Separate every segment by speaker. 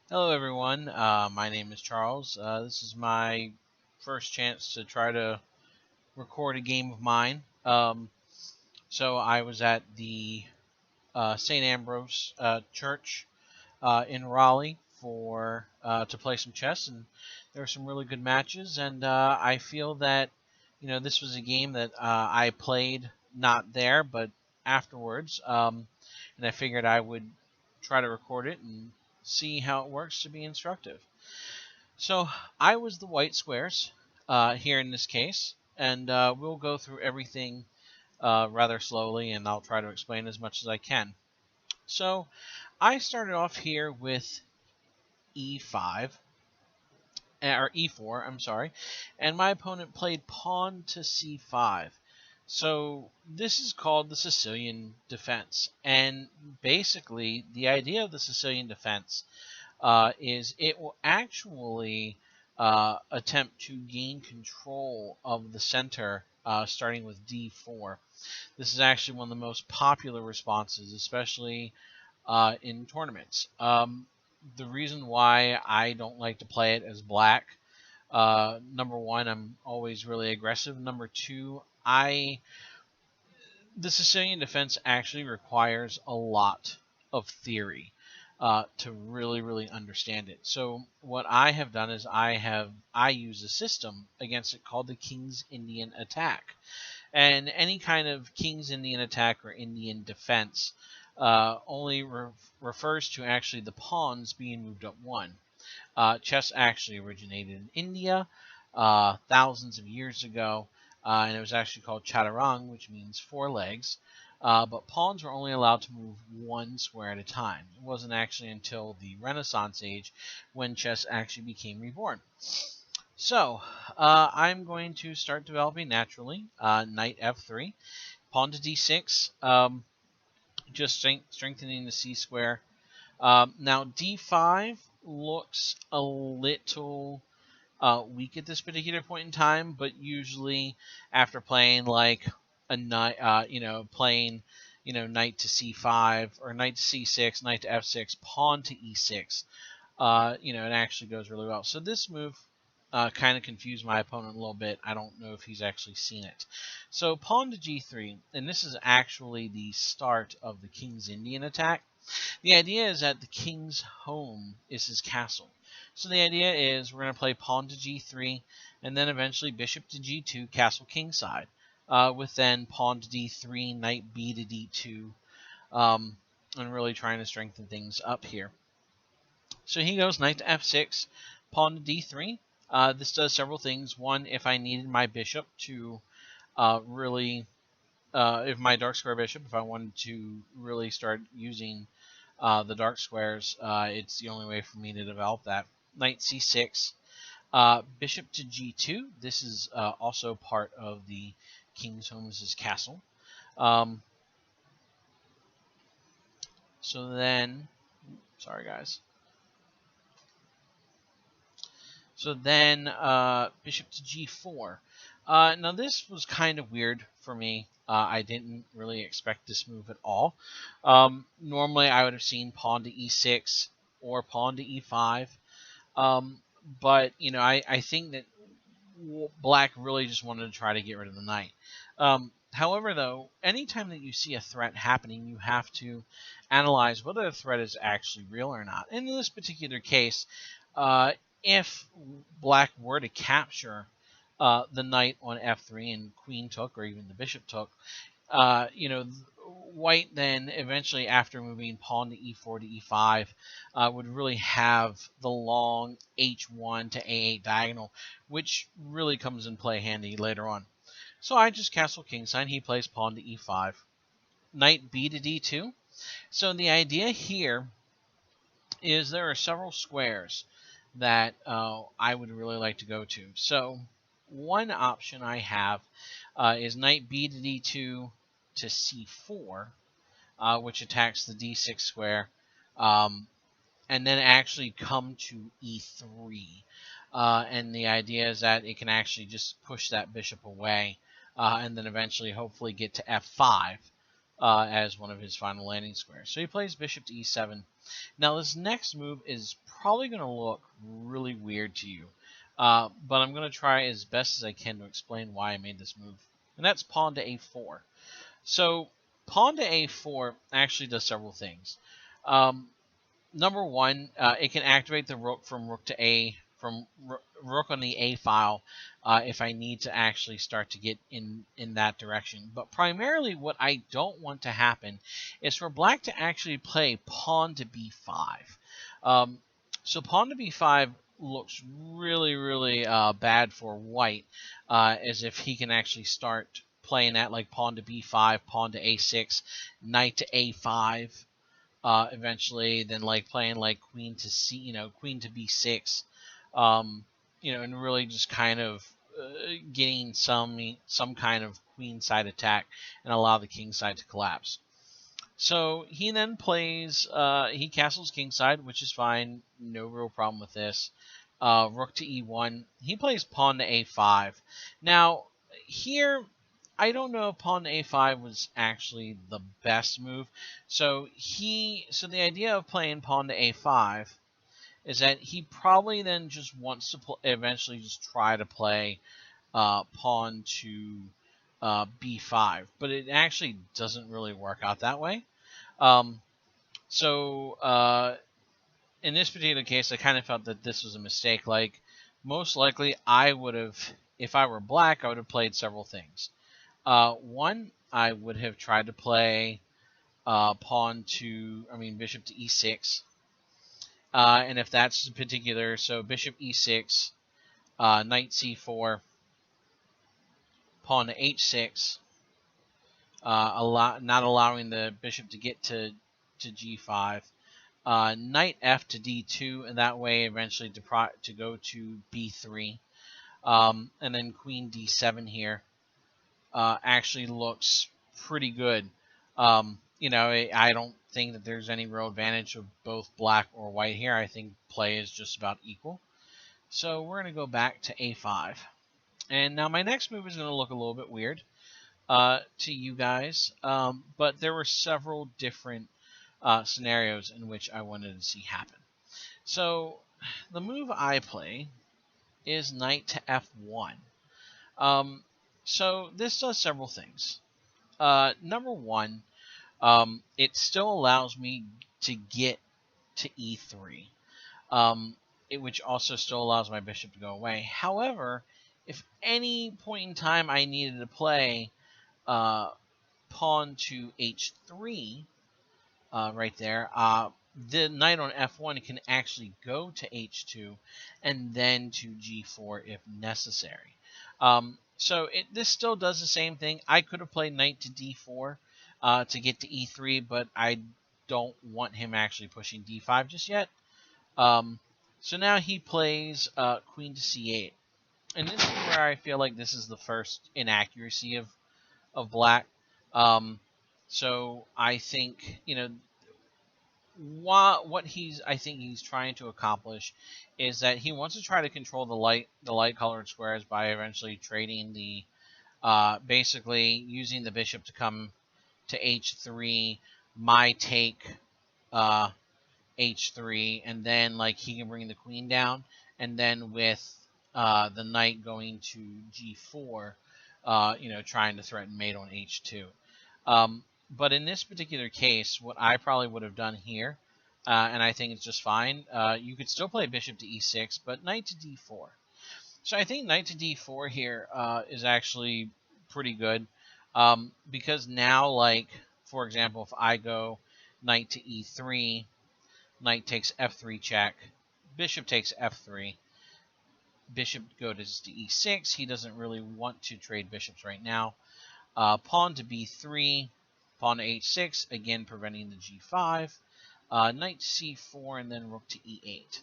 Speaker 1: Hello, everyone. My name is Charles. This is my first chance to try to record a game of mine. So I was at the St. Ambrose Church in Raleigh for to play some chess, and there were some really good matches. And I feel that this was a game that I played not there, but afterwards, and I figured I would try to record it and see how it works to be instructive. So I was the white squares here in this case, and we'll go through everything rather slowly, and I'll try to explain as much as I can. So I started off here with e5, or e4, I'm sorry, and my opponent played pawn to c5. So this is called the Sicilian defense, and basically the idea of the Sicilian defense is it will actually attempt to gain control of the center starting with d4. This is actually one of the most popular responses, especially in tournaments. The reason why I don't like to play it as black, number one, I'm always really aggressive. Number two, the Sicilian defense actually requires a lot of theory to really understand it. So what I have done is I use a system against it called the King's Indian attack, and any kind of King's Indian attack or Indian defense only refers to actually the pawns being moved up one. Chess actually originated in India thousands of years ago, and it was actually called chaturang, which means four legs. But pawns were only allowed to move one square at a time. It wasn't actually until the Renaissance age when chess actually became reborn. So, I'm going to start developing naturally. Knight f3, pawn to d6, just strengthening the c square. Now, d5 looks a little weak at this particular point in time, but usually after playing like a knight, playing knight to c5 or knight to c6, knight to f6, pawn to e6, it actually goes really well. So this move kind of confused my opponent a little bit. I don't know if he's actually seen it. So pawn to g3, and this is actually the start of the King's Indian attack. The idea is that the king's home is his castle. So the idea is we're going to play pawn to g3, and then eventually bishop to g2, castle kingside, with then pawn to d3, knight b to d2, and really trying to strengthen things up here. So he goes knight to f6, pawn to d3. This does several things. One, if I needed my bishop to if my dark square bishop, if I wanted to really start using the dark squares, it's the only way for me to develop that. Knight c6, bishop to g2. This is also part of the King's Home's castle. So then, sorry guys. So then bishop to g4. Now this was kind of weird for me. I didn't really expect this move at all. Normally I would have seen pawn to e6 or pawn to e5. But, I think that black really just wanted to try to get rid of the knight. However, though, anytime that you see a threat happening, you have to analyze whether the threat is actually real or not. And in this particular case, if black were to capture the knight on f3 and queen took, or even the bishop took, white then eventually, after moving pawn to e4 to e5, would really have the long h1 to a8 diagonal, which really comes in play handy later on. So I just castle kingside. He plays pawn to e5. Knight b to d2. So the idea here is there are several squares that I would really like to go to. So one option I have is knight b to d2 to c4, which attacks the d6 square, and then actually come to e3. And the idea is that it can actually just push that bishop away, and then eventually hopefully get to f5 as one of his final landing squares. So he plays bishop to e7. Now, this next move is probably going to look really weird to you, but I'm going to try as best as I can to explain why I made this move. And that's pawn to a4. So, pawn to a4 actually does several things. Number one, it can activate the rook from rook to a rook on the a file if I need to actually start to get in that direction. But primarily, what I don't want to happen is for black to actually play pawn to b5. Um, so pawn to b5 looks really bad for white, as if he can actually start playing that like pawn to b5, pawn to a6, knight to a5. Eventually, then like playing like queen to c, queen to b6, and really just kind of getting some kind of queen side attack and allow the king side to collapse. So he then plays, he castles kingside, which is fine, no real problem with this. Rook to e1. He plays pawn to a5. Now, here, I don't know if pawn to a5 was actually the best move. So the idea of playing pawn to a5 is that he probably then just wants to eventually just try to play pawn to b5, but it actually doesn't really work out that way. Um, so in this particular case, I kind of felt that this was a mistake. Like, most likely, I would have, if I were black, I would have played several things. One, I would have tried to play bishop to e6. And if that's particular, so bishop e6, knight c4, pawn to h6, not allowing the bishop to get to g5. Knight f to d2, and that way eventually to go to b3. And then queen d7 here actually looks pretty good. I don't think that there's any real advantage of both black or white here. I think play is just about equal. So we're going to go back to a5. And now my next move is going to look a little bit weird to you guys, but there were several different scenarios in which I wanted to see happen. So the move I play is knight to f1. So this does several things. Number one, it still allows me to get to e3, which also still allows my bishop to go away. However, if any point in time I needed to play pawn to h3, right there, the knight on f1 can actually go to h2 and then to g4 if necessary. So this still does the same thing. I could have played knight to d4 to get to e3, but I don't want him actually pushing d5 just yet. So now he plays queen to c8. And this is where I feel like this is the first inaccuracy of black. So I think, what I think he's trying to accomplish is that he wants to try to control the light colored squares by eventually trading the basically using the bishop to come to h3, my take h3, and then like he can bring the queen down, and then with the knight going to g4, trying to threaten mate on h2. But in this particular case, what I probably would have done here, and I think it's just fine, you could still play bishop to e6, but knight to d4. So I think knight to d4 here is actually pretty good, because now, like, for example, if I go knight to e3, knight takes f3 check, bishop takes f3, bishop goes to e6. He doesn't really want to trade bishops right now. Pawn to b3, pawn to h6, again preventing the g5. Knight to c4, and then rook to e8.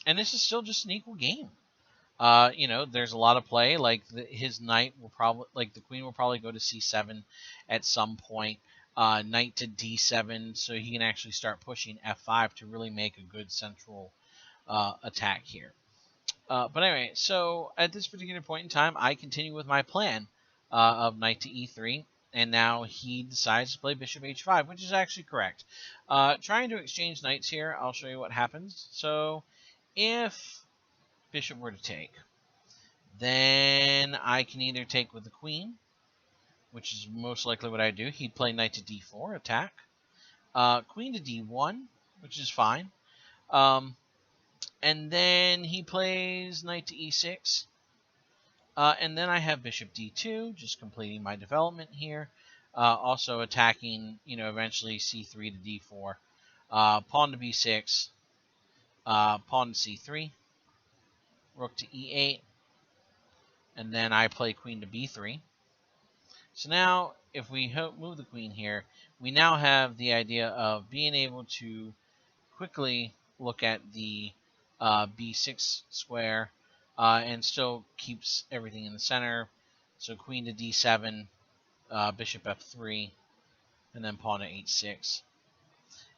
Speaker 1: And this is still just an equal game. There's a lot of play. Like his knight will probably, like the queen will probably go to c7 at some point. Knight to d7, so he can actually start pushing f5 to really make a good central attack here. But anyway, so at this particular point in time, I continue with my plan of knight to e3, and now he decides to play bishop h5, which is actually correct. Trying to exchange knights here, I'll show you what happens. So if bishop were to take, then I can either take with the queen, which is most likely what I do. He'd play knight to d4, attack. Queen to d1, which is fine. And then he plays knight to e6. And then I have bishop d2, just completing my development here. Also attacking, eventually c3 to d4. Pawn to b6. Pawn to c3. Rook to e8. And then I play queen to b3. So now, if we move the queen here, we now have the idea of being able to quickly look at the b6 square and still keeps everything in the center. So queen to d7, bishop f3, and then pawn to h6.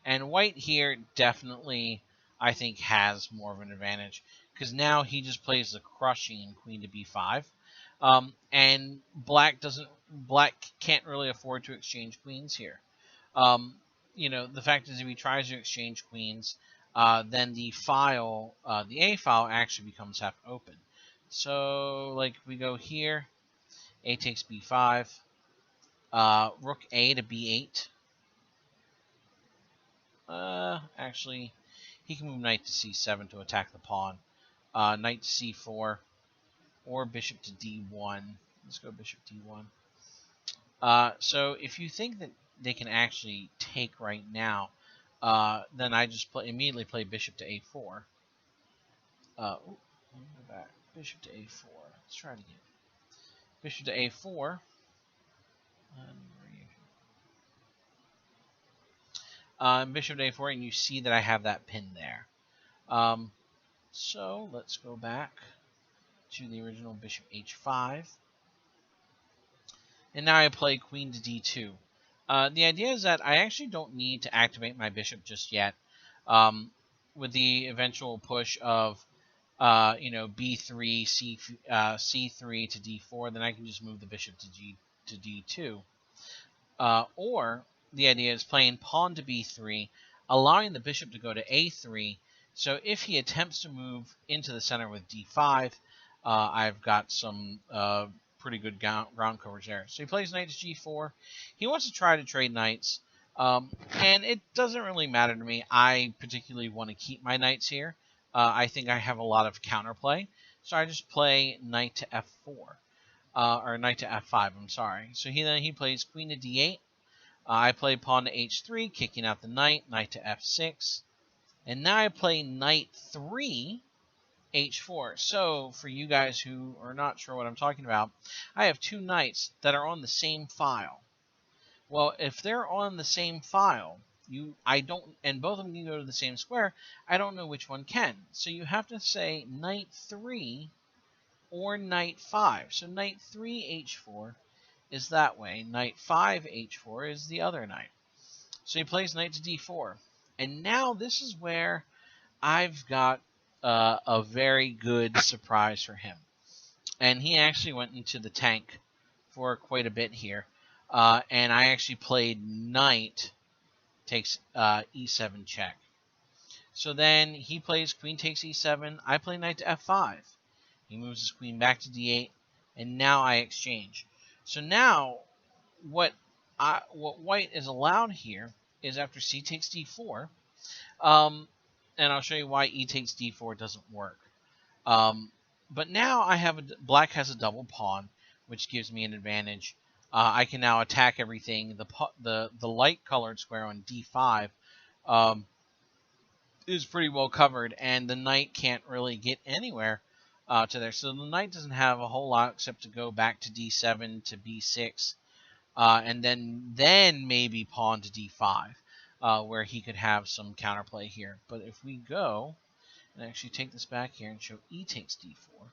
Speaker 1: And white here definitely, I think, has more of an advantage because now he just plays the crushing queen to b5. And black can't really afford to exchange queens here. The fact is, if he tries to exchange queens, then the A file actually becomes half open. So, like, we go here, A takes b5, rook A to b8. Actually, he can move knight to c7 to attack the pawn. Knight to c4, or bishop to d1. Let's go bishop d1. So if you think that they can actually take right now, then I just immediately play bishop to a4. Let me go back. Bishop to a4. Let's try it again. Bishop to a4. Bishop to a4, and you see that I have that pin there. So let's go back to the original bishop h5. And now I play queen to d2. The idea is that I actually don't need to activate my bishop just yet. With the eventual push of b3, c3 to d4, then I can just move the bishop to d2. Or the idea is playing pawn to b3, allowing the bishop to go to a3. So if he attempts to move into the center with d5, I've got some pretty good ground coverage there. So he plays knight to g4. He wants to try to trade knights, and it doesn't really matter to me. I particularly want to keep my knights here. I think I have a lot of counterplay, so I just play knight to f4, or knight to f5. I'm sorry. So he plays queen to d8. I play pawn to h3, kicking out the knight to f6, and now I play knight 3. h4. So, for you guys who are not sure what I'm talking about, I have two knights that are on the same file. Well, if they're on the same file, and both of them can go to the same square, I don't know which one can. So you have to say knight 3 or knight 5. So knight 3 h4 is that way. Knight 5 h4 is the other knight. So he plays knight to d4. And now this is where I've got a very good surprise for him. And he actually went into the tank for quite a bit here. And I actually played knight takes e7 check. So then he plays queen takes e7. I play knight to f5. He moves his queen back to d8. And now I exchange. So now what white is allowed here is after c takes d4, and I'll show you why e takes d4 doesn't work. But now black has a double pawn, which gives me an advantage. I can now attack everything. The light colored square on d5 is pretty well covered, and the knight can't really get anywhere to there. So the knight doesn't have a whole lot except to go back to d7 to b6, and then maybe pawn to d5. Where he could have some counterplay here. But if we go and actually take this back here and show e takes d4,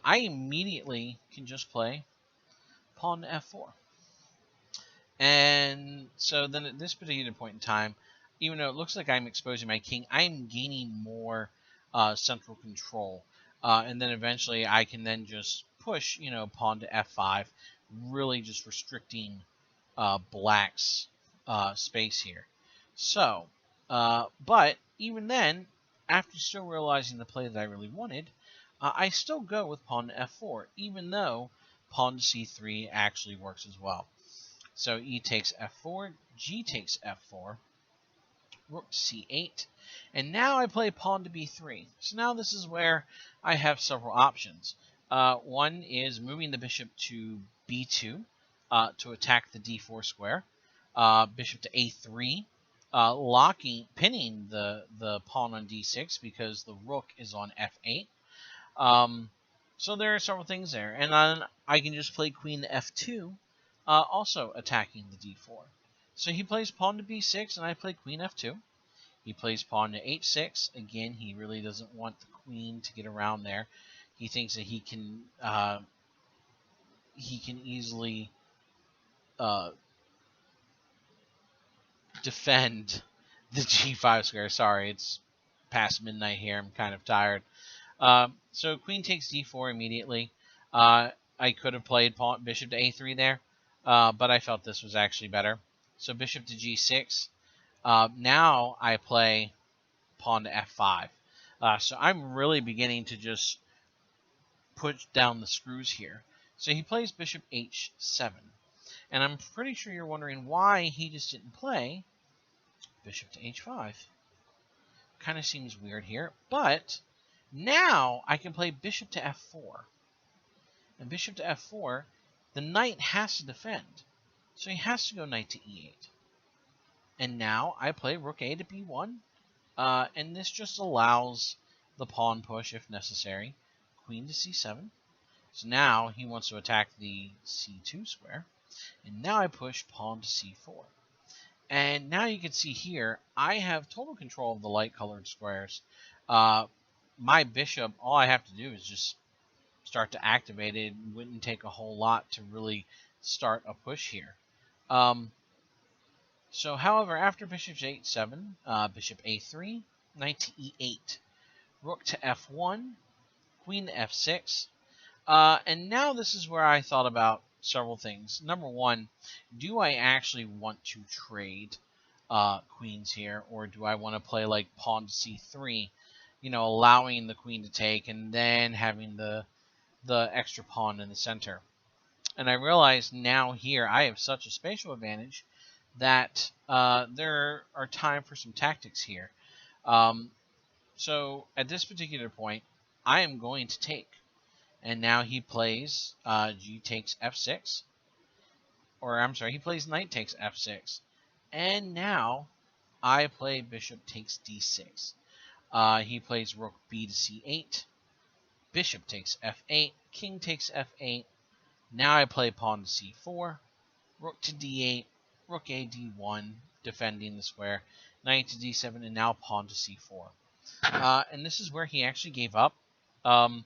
Speaker 1: I immediately can just play pawn to f4. And so then at this particular point in time, even though it looks like I'm exposing my king, I'm gaining more central control. And then eventually I can then just push, pawn to f5, really just restricting black's space here. So, but even then, after still realizing the play that I really wanted, I still go with pawn to f4, even though pawn to c3 actually works as well. So e takes f4, g takes f4, rook to c8, and now I play pawn to b3. So now this is where I have several options. One is moving the bishop to b2 to attack the d4 square, bishop to a3, pinning the pawn on d6 because the rook is on f8. So there are several things there, and then I can just play queen to f2, also attacking the d4. So he plays pawn to b6, and I play queen f2. He plays pawn to h6. Again, he really doesn't want the queen to get around there. He thinks that he can easily defend the g5 square. Sorry, it's past midnight here. I'm kind of tired. So queen takes d4 immediately. I could have played bishop to a3 there, but I felt this was actually better. So bishop to g6. Now I play pawn to f5. So I'm really beginning to just put down the screws here. So he plays bishop h7. And I'm pretty sure you're wondering why he just didn't play bishop to h5. Kind of seems weird here, but now I can play bishop to f4. And bishop to f4, the knight has to defend. So he has to go knight to e8. And now I play rook a to b1. And this just allows the pawn push if necessary. Queen to c7. So now he wants to attack the c2 square. And now I push pawn to c4. And now you can see here, I have total control of the light-colored squares. My bishop, all I have to do is just start to activate it. It wouldn't take a whole lot to really start a push here. So, however, after bishop to h7, bishop a3, knight to e8, rook to f1, queen to f6. And now this is where I thought about several things. Number one, do I actually want to trade queens here, or do I want to play like pawn to c3, allowing the queen to take and then having the extra pawn in the center? And I realize now here I have such a spatial advantage that there are time for some tactics here. So at this particular point, I am going to take. And now he plays g takes f6. Or I'm sorry, he plays knight takes f6. And now I play bishop takes d6. He plays rook b to c8. Bishop takes f8. King takes f8. Now I play pawn to c4. Rook to d8. Rook a d1, defending the square. Knight to d7, and now pawn to c4. And this is where he actually gave up. And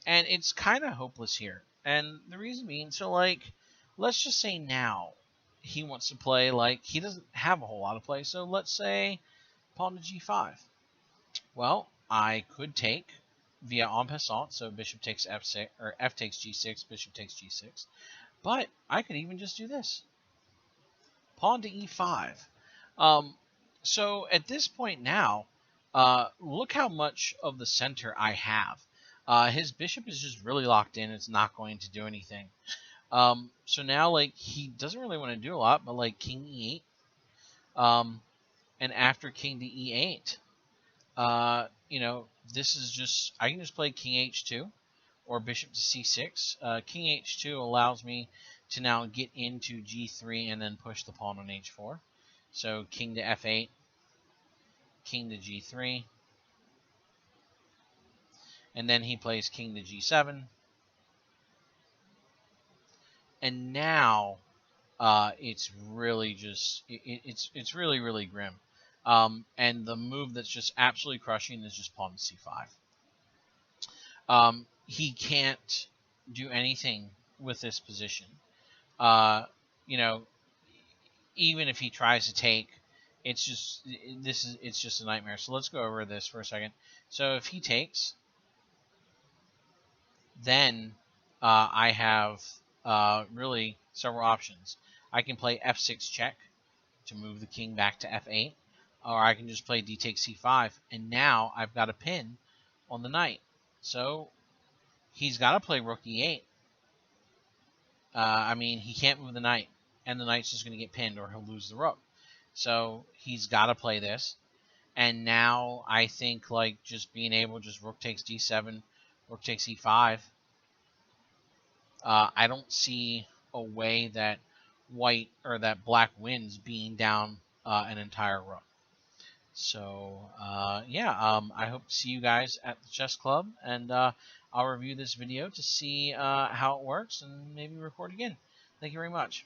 Speaker 1: it's kind of hopeless here. And the reason being, so let's just say now he wants to play he doesn't have a whole lot of play. So let's say pawn to g5. Well, I could take via en passant, so bishop takes f6, or f takes g6, bishop takes g6. But I could even just do this. Pawn to e5. So at this point now, look how much of the center I have. His bishop is just really locked in. It's not going to do anything. So now, he doesn't really want to do a lot, but, king e8. And after king to e8, this is just, I can just play king h2 or bishop to c6. King h2 allows me to now get into g3 and then push the pawn on h4. So king to f8, king to g3. And then he plays king to g7. And now it's really just, it's really, really grim. And the move that's just absolutely crushing is just pawn to c5. He can't do anything with this position. Even if he tries to take, it's just a nightmare. So let's go over this for a second. So if he takes, then I have really several options. I can play f6 check to move the king back to f8, or I can just play d takes c5, and now I've got a pin on the knight. So he's got to play rook e8. I mean, he can't move the knight, and the knight's just going to get pinned, or he'll lose the rook. So he's got to play this. And now I think like just being able just rook takes d7, rook takes e5. I don't see a way that white or that black wins being down an entire rook. So yeah, I hope to see you guys at the chess club, and I'll review this video to see how it works and maybe record again. Thank you very much.